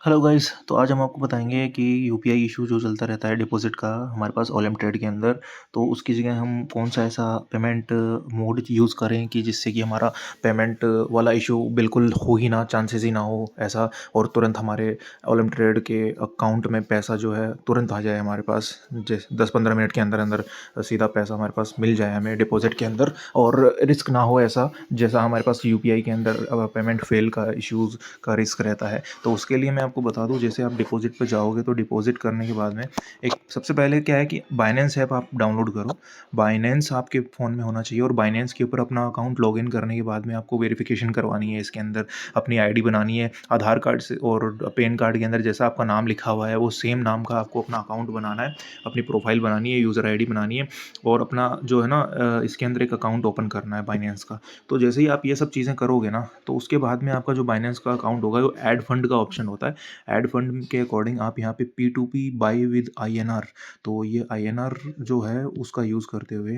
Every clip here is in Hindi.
Hello guys. तो आज हम आपको बताएंगे कि यूपीआई इशू जो चलता रहता है डिपॉजिट का हमारे पास ओलेम ट्रेड के अंदर। तो उसकी जगह हम कौन सा ऐसा पेमेंट मोड यूज़ करें कि जिससे कि हमारा पेमेंट वाला इशू बिल्कुल हो ही ना, चांसेस ही ना हो ऐसा, और तुरंत हमारे ओलेम ट्रेड के अकाउंट में पैसा जो है तुरंत आ जाए हमारे पास। जैसे 10-15 मिनट के अंदर अंदर सीधा पैसा हमारे पास मिल जाए हमें डिपॉजिट के अंदर, और रिस्क ना हो ऐसा जैसा हमारे पास यूपीआई के अंदर पेमेंट फेल का इश्यूज़ का रिस्क रहता है। तो उसके लिए मैं आपको बता दूं, जैसे आप डिपॉजिट पे जाओगे तो डिपॉजिट करने के बाद में एक सबसे पहले क्या है कि बाइनेंस ऐप आप डाउनलोड करो। बाइनेंस आपके फ़ोन में होना चाहिए और बाइनेंस के ऊपर अपना अकाउंट लॉगिन करने के बाद में आपको वेरिफिकेशन करवानी है। इसके अंदर अपनी आईडी बनानी है, आधार कार्ड से और पैन कार्ड के अंदर जैसा आपका नाम लिखा हुआ है वो सेम नाम का आपको अपना अकाउंट बनाना है, अपनी प्रोफाइल बनानी है, यूज़र आईडी बनानी है, और अपना जो है ना इसके अंदर एक अकाउंट ओपन करना है बाइनेंस का। तो जैसे ही आप ये सब चीज़ें करोगे ना, तो उसके बाद में आपका जो बाइनेंस का अकाउंट होगा वो ऐड फंड का ऑप्शन होता है। ऐड फंड के अकॉर्डिंग आप यहाँ पे P2P बाय विद आईएनआर, तो ये आईएनआर जो है उसका यूज़ करते हुए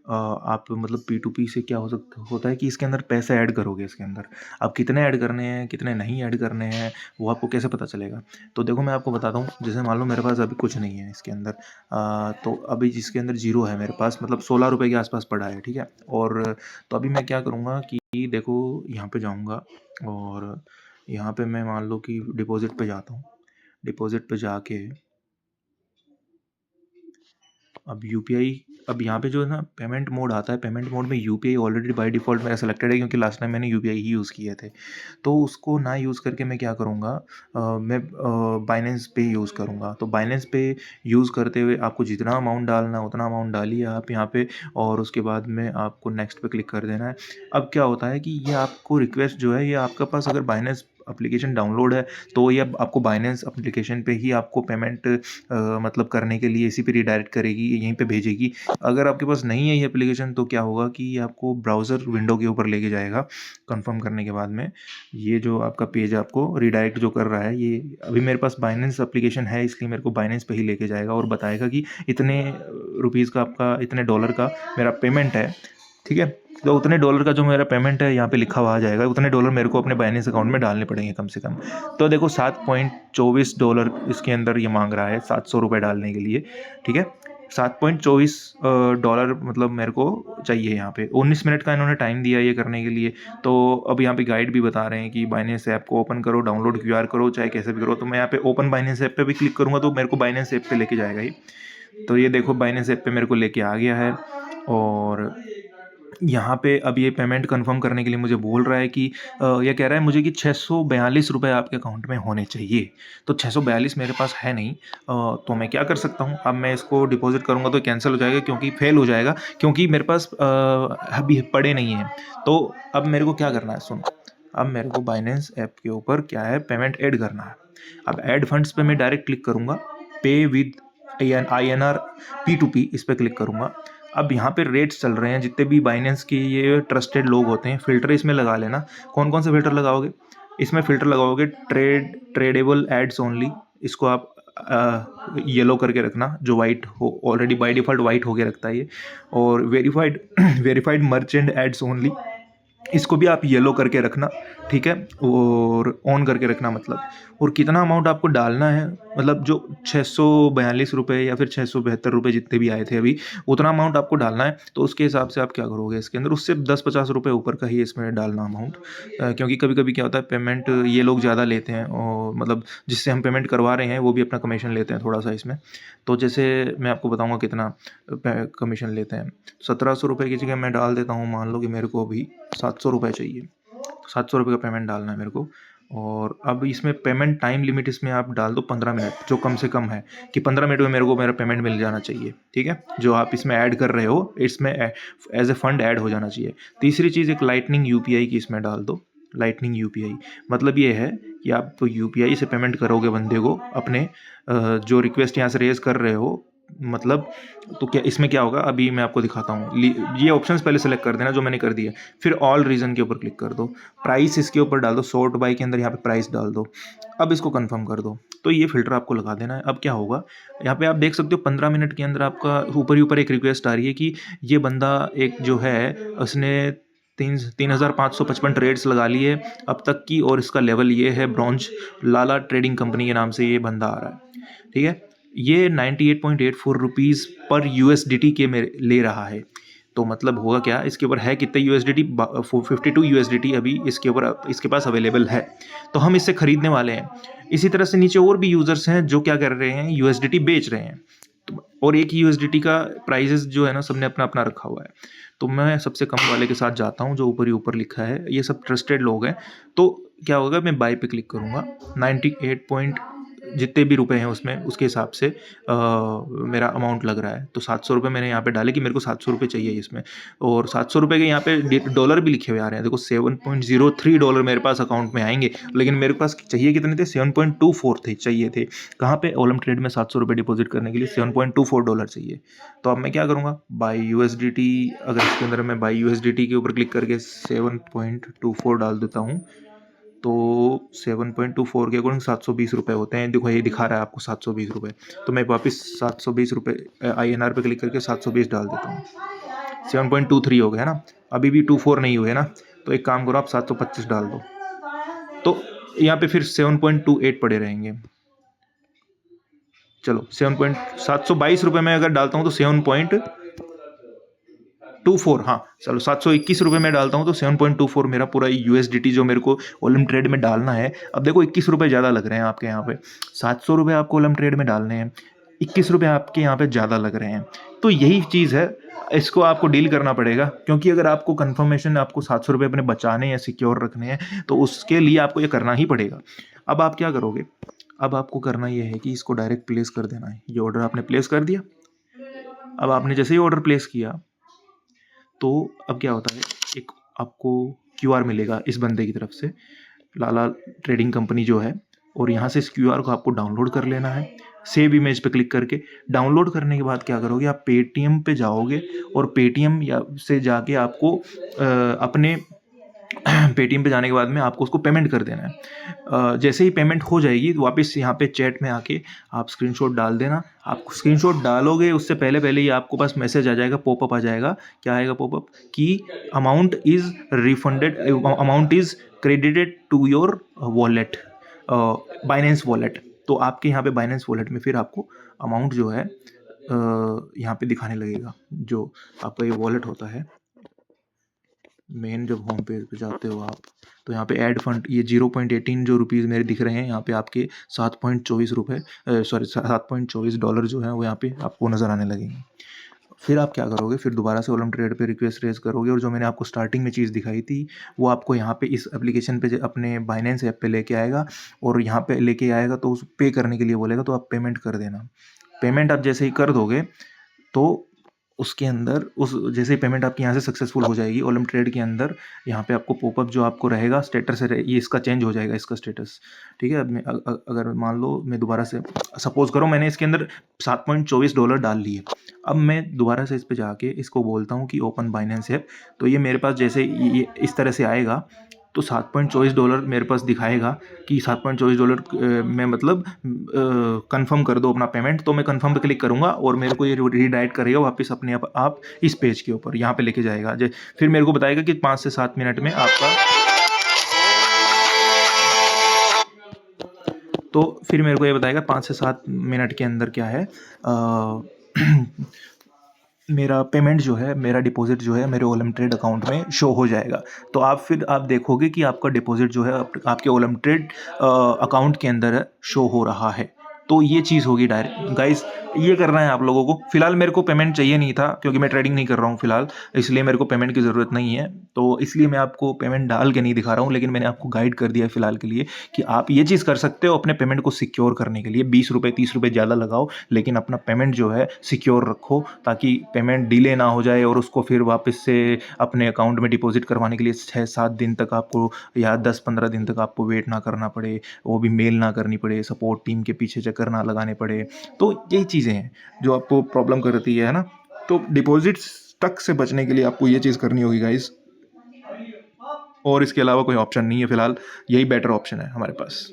आप मतलब P2P से क्या हो सकता होता है कि इसके अंदर पैसे ऐड करोगे। इसके अंदर आप कितने ऐड करने हैं कितने नहीं ऐड करने हैं वो आपको कैसे पता चलेगा। तो देखो मैं आपको बताता हूँ, जैसे मान लो मेरे पास अभी कुछ नहीं है इसके अंदर, तो अभी जिसके अंदर जीरो है मेरे पास, मतलब 16 रुपये के आसपास पड़ा है, ठीक है। और तो अभी मैं क्या करूँगा कि देखो यहाँ पे जाऊँगा और यहाँ पे मैं मान लो कि डिपॉज़िट पे जाता हूँ। डिपॉज़िट पे जाके अब यूपीआई, अब यहाँ पे जो है ना पेमेंट मोड आता है, पेमेंट मोड में यूपीआई ऑलरेडी बाय डिफ़ॉल्ट मेरा सेलेक्टेड है क्योंकि लास्ट टाइम मैंने यूपीआई ही यूज़ किए थे। तो उसको ना यूज़ करके मैं क्या करूँगा, मैं बाइनेंस पे यूज़ करूँगा। तो बाइनेंस पे यूज़ करते हुए आपको जितना अमाउंट डालना है उतना अमाउंट डालिए आप यहाँ पे, और उसके बाद में आपको नेक्स्ट पे क्लिक कर देना है। अब क्या होता है कि ये आपको रिक्वेस्ट जो है, ये आपके पास अगर बाइनेंस एप्लीकेशन डाउनलोड है तो ये अब आपको बाइनेंस एप्लीकेशन पे ही आपको पेमेंट मतलब करने के लिए इसी पे रिडायरेक्ट करेगी, यहीं पे भेजेगी। अगर आपके पास नहीं है ये एप्लीकेशन तो क्या होगा कि ये आपको ब्राउज़र विंडो के ऊपर लेके जाएगा। कंफर्म करने के बाद में ये जो आपका पेज आपको रिडायरेक्ट जो कर रहा है, ये अभी मेरे पास बाइनेंस एप्लीकेशन है इसलिए मेरे को बाइनेंस पे ही लेके जाएगा और बताएगा कि इतने रुपीज़ का आपका, इतने डॉलर का मेरा पेमेंट है, ठीक है। तो उतने डॉलर का जो मेरा पेमेंट है यहाँ पे लिखा हुआ आ जाएगा, उतने डॉलर मेरे को अपने बाइनेंस अकाउंट में डालने पड़ेंगे कम से कम। तो देखो $7.24 इसके अंदर ये मांग रहा है, 700 रुपये डालने के लिए, ठीक है। 7.24 डॉलर मतलब मेरे को चाहिए यहाँ पे। 19 मिनट का इन्होंने टाइम दिया ये करने के लिए। तो अब यहाँ पे गाइड भी बता रहे हैं कि बाइनेंस ऐप को ओपन करो, डाउनलोड क्यूआर करो, चाहे कैसे भी करो। तो मैं यहाँ पे ओपन बाइनेंस ऐप पे भी क्लिक करूँगा तो मेरे को बाइनेंस ऐप पे लेके जाएगा ही। तो ये देखो बाइनेंस ऐप पे मेरे को लेके आ गया है, और यहाँ पे अब ये पेमेंट कंफर्म करने के लिए मुझे बोल रहा है कि ये कह रहा है मुझे कि 642 रुपये आपके अकाउंट में होने चाहिए। तो 642 मेरे पास है नहीं। तो मैं क्या कर सकता हूँ, अब मैं इसको डिपॉजिट करूँगा तो कैंसिल हो जाएगा क्योंकि फेल हो जाएगा, क्योंकि मेरे पास अभी पड़े नहीं हैं। तो अब मेरे को क्या करना है, सुनो। अब मेरे को बाइनेंस ऐप के ऊपर क्या है, पेमेंट ऐड करना है। अब ऐड फंड्स पे मैं डायरेक्ट क्लिक करूँगा, पे विद INR P2P इस पर क्लिक करूँगा। अब यहाँ पे रेट्स चल रहे हैं, जितने भी बाइनेंस के ये ट्रस्टेड लोग होते हैं, फ़िल्टर इसमें लगा लेना। कौन कौन से फ़िल्टर लगाओगे, इसमें फ़िल्टर लगाओगे ट्रेडेबल एड्स ओनली, इसको आप येलो करके रखना, जो वाइट हो, ऑलरेडी बाय डिफ़ॉल्ट वाइट होके रखता है ये। और verified verified merchant ads only, इसको भी आप येलो करके रखना, ठीक है, और ऑन करके रखना मतलब। और कितना अमाउंट आपको डालना है, मतलब जो 642 रुपये या फिर 672 रुपये जितने भी आए थे अभी, उतना अमाउंट आपको डालना है। तो उसके हिसाब से आप क्या करोगे इसके अंदर, उससे 10-50 रुपये ऊपर का ही इसमें डालना अमाउंट, क्योंकि कभी कभी क्या होता है पेमेंट ये लोग ज़्यादा लेते हैं, और मतलब जिससे हम पेमेंट करवा रहे हैं वो भी अपना कमीशन लेते हैं थोड़ा सा इसमें। तो जैसे मैं आपको बताऊँगा कितना कमीशन लेते हैं। 1700 रुपये की जगह मैं डाल देता हूँ, मान लो कि मेरे को अभी 700 रुपये चाहिए, 700 रुपये का पेमेंट डालना है मेरे को। और अब इसमें पेमेंट टाइम लिमिट इसमें आप डाल दो 15 मिनट, जो कम से कम है कि 15 मिनट में मेरे को मेरा पेमेंट मिल जाना चाहिए, ठीक है। जो आप इसमें ऐड कर रहे हो इसमें एज ए फंड ऐड हो जाना चाहिए। तीसरी चीज़, एक लाइटनिंग यूपीआई की इसमें डाल दो। लाइटनिंग यूपीआई मतलब ये है कि आप यूपीआई से पेमेंट करोगे बंदे को अपने, जो रिक्वेस्ट यहाँ से रेज कर रहे हो मतलब। तो क्या इसमें क्या होगा, अभी मैं आपको दिखाता हूँ। ये ऑप्शंस पहले सेलेक्ट कर देना जो मैंने कर दिया, फिर ऑल रीजन के ऊपर क्लिक कर दो, प्राइस इसके ऊपर डाल दो, सॉर्ट बाय के अंदर यहाँ पे प्राइस डाल दो। अब इसको कंफर्म कर दो, तो ये फिल्टर आपको लगा देना है। अब क्या होगा, यहाँ पे आप देख सकते हो 15 मिनट के अंदर आपका ऊपर ही ऊपर एक रिक्वेस्ट आ रही है कि ये बंदा एक जो है उसने 3,555 ट्रेड्स लगा लिए अब तक की, और इसका लेवल ये है ब्रॉन्ज। लाला ट्रेडिंग कंपनी के नाम से ये बंदा आ रहा है, ठीक है। ये 98.84 रुपीज़ पर USDT के में ले रहा है। तो मतलब होगा क्या, इसके ऊपर है कितने USDT, 52 USDT अभी इसके ऊपर इसके पास अवेलेबल है, तो हम इससे खरीदने वाले हैं। इसी तरह से नीचे और भी यूज़र्स हैं जो क्या कर रहे हैं, USDT बेच रहे हैं। और एक ही USDT का प्राइजेस जो है ना, सबने अपना अपना रखा हुआ है। तो मैं सबसे कम वाले के साथ जाता हूँ, जो ऊपर ही ऊपर लिखा है, ये सब ट्रस्टेड लोग हैं। तो क्या होगा, मैं बाय पे क्लिक करूँगा, 98 पॉइंट जितने भी रुपए हैं उसमें, उसके हिसाब से मेरा अमाउंट लग रहा है। तो 700 रुपये मैंने यहाँ पे डाले कि मेरे को 700 रुपये चाहिए इसमें, और 700 रुपये के यहाँ पे डॉलर भी लिखे हुए आ रहे हैं। देखो $7.03 मेरे पास अकाउंट में आएंगे, लेकिन मेरे पास चाहिए कितने थे, 7.24 थे चाहिए थे। कहाँ पे, ओलम ट्रेड में 700 रुपये डिपॉजिट करने के लिए $7.24 चाहिए। तो अब मैं क्या करूँगा, बाई USDT, अगर इसके अंदर मैं बाई USDT के ऊपर क्लिक करके 7.24 डाल देता हूँ, तो 7.24 के अकॉर्डिंग 720 रुपये होते हैं। देखो ये दिखा रहा है आपको 720 रुपये, तो मैं वापस 720 रुपये INR पे क्लिक करके 720 डाल देता हूँ। 7.23 हो गया ना, अभी भी 24 नहीं हुए ना, तो एक काम करो, आप 725 डाल दो, तो यहाँ पे फिर 7.28 पड़े रहेंगे। चलो 722 रुपये में अगर डालता हूँ तो 7.24, हाँ चलो 721 रुपये में डालता हूँ तो 7.24 मेरा पूरा USDT जो मेरे को ओलम ट्रेड में डालना है। अब देखो 21 रुपये ज़्यादा लग रहे हैं आपके यहाँ पे, 700 रुपये आपको ओलम ट्रेड में डालने हैं, 21 रुपये आपके यहाँ पे ज़्यादा लग रहे हैं। तो यही चीज़ है, इसको आपको डील करना पड़ेगा, क्योंकि अगर आपको कंफर्मेशन आपको 700 रुपये अपने बचाने हैं, सिक्योर रखने हैं, तो उसके लिए आपको ये करना ही पड़ेगा। अब आप क्या करोगे, अब आपको करना ये है कि इसको डायरेक्ट प्लेस कर देना है। ये ऑर्डर आपने प्लेस कर दिया। अब आपने जैसे ही ऑर्डर प्लेस किया, तो अब क्या होता है, एक आपको QR मिलेगा इस बंदे की तरफ से, लाला ट्रेडिंग कंपनी जो है, और यहाँ से इस QR को आपको डाउनलोड कर लेना है। सेव इमेज पे क्लिक करके डाउनलोड करने के बाद क्या करोगे, आप पेटीएम पे जाओगे, और पेटीएम या से जाके आपको अपने पेटीएम पे जाने के बाद में आपको उसको पेमेंट कर देना है। जैसे ही पेमेंट हो जाएगी, तो वापस यहाँ पे चैट में आके आप स्क्रीनशॉट डाल देना। आप स्क्रीनशॉट डालोगे उससे पहले पहले ही आपको पास मैसेज आ जाएगा, पॉपअप आ जाएगा। क्या आएगा पॉपअप, कि amount is refunded, amount is credited to your wallet, Binance wallet. तो आपके यहाँ पे बाइनेंस वॉलेट में फिर आपको अमाउंट जो है यहाँ पे दिखाने लगेगा, जो आपका ये वॉलेट होता है। मेन जब होम पेज पे जाते हो आप, तो यहाँ पे ऐड फंड, ये 0.18 जो रुपीज़ मेरे दिख रहे हैं यहाँ पे, आपके 7.24 रुपये, सॉरी $7.24 जो है वो यहाँ पे आपको नज़र आने लगेंगे। फिर आप क्या करोगे, फिर दोबारा से ओलम ट्रेड पे रिक्वेस्ट रेज करोगे, और जो मैंने आपको स्टार्टिंग में चीज़ दिखाई थी, वो आपको यहाँ पे इस एप्लीकेशन पे अपने बाइनेंस ऐप पे लेके आएगा, और यहाँ पे लेके आएगा तो उस पे करने के लिए बोलेगा, तो आप पेमेंट कर देना। पेमेंट आप जैसे ही कर दोगे, तो उसके अंदर उस जैसे ही पेमेंट आपकी यहाँ से सक्सेसफुल हो जाएगी, ओलम ट्रेड के अंदर यहाँ पे आपको पॉपअप जो आपको रहेगा, स्टेटस ये इसका चेंज हो जाएगा, इसका स्टेटस, ठीक है। अब मैं अगर मान लो मैं दोबारा से, सपोज करो मैंने इसके अंदर $7.24 डाल लिए, अब मैं दोबारा से इस पे जाके इसको बोलता हूँ कि ओपन बाइनेंस ऐप, तो ये मेरे पास जैसे ये इस तरह से आएगा, तो $7.24 मेरे पास दिखाएगा कि $7.24 में मतलब कंफर्म कर दो अपना पेमेंट। तो मैं कंफर्म पे क्लिक करूँगा, और मेरे को ये रीडायरेक्ट करेगा वापस अपने आप इस पेज के ऊपर, यहाँ पे लेके जाएगा। फिर मेरे को बताएगा कि 5 से 7 मिनट में आपका, तो फिर मेरे को ये बताएगा 5 से 7 मिनट के अंदर क्या है, मेरा पेमेंट जो है, मेरा डिपॉजिट जो है मेरे ओलम ट्रेड अकाउंट में शो हो जाएगा। तो फिर आप देखोगे कि आपका डिपॉजिट जो है आपके ओलम ट्रेड अकाउंट के अंदर शो हो रहा है। तो ये चीज़ होगी डायरेक्ट। गाइस, ये करना है आप लोगों को। फिलहाल मेरे को पेमेंट चाहिए नहीं था, क्योंकि मैं ट्रेडिंग नहीं कर रहा हूँ फिलहाल, इसलिए मेरे को पेमेंट की ज़रूरत नहीं है। तो इसलिए मैं आपको पेमेंट डाल के नहीं दिखा रहा हूँ, लेकिन मैंने आपको गाइड कर दिया है फिलहाल के लिए कि आप ये चीज़ कर सकते हो अपने पेमेंट को सिक्योर करने के लिए। 20 रुपये 30 रुपये ज़्यादा लगाओ, लेकिन अपना पेमेंट जो है सिक्योर रखो, ताकि पेमेंट डिले ना हो जाए, और उसको फिर वापस से अपने अकाउंट में डिपॉजिट करवाने के लिए 6-7 दिन तक आपको, या 10-15 दिन तक आपको वेट ना करना पड़े, वो भी मेल ना करनी पड़े, सपोर्ट टीम के पीछे चक्कर ना लगाने पड़े। तो यही चीज़ें हैं जो आपको प्रॉब्लम करती है ना। तो डिपॉजिट तक से बचने के लिए आपको ये चीज़ करनी होगी गाइस, और इसके अलावा कोई ऑप्शन नहीं है फिलहाल, यही बेटर ऑप्शन है हमारे पास।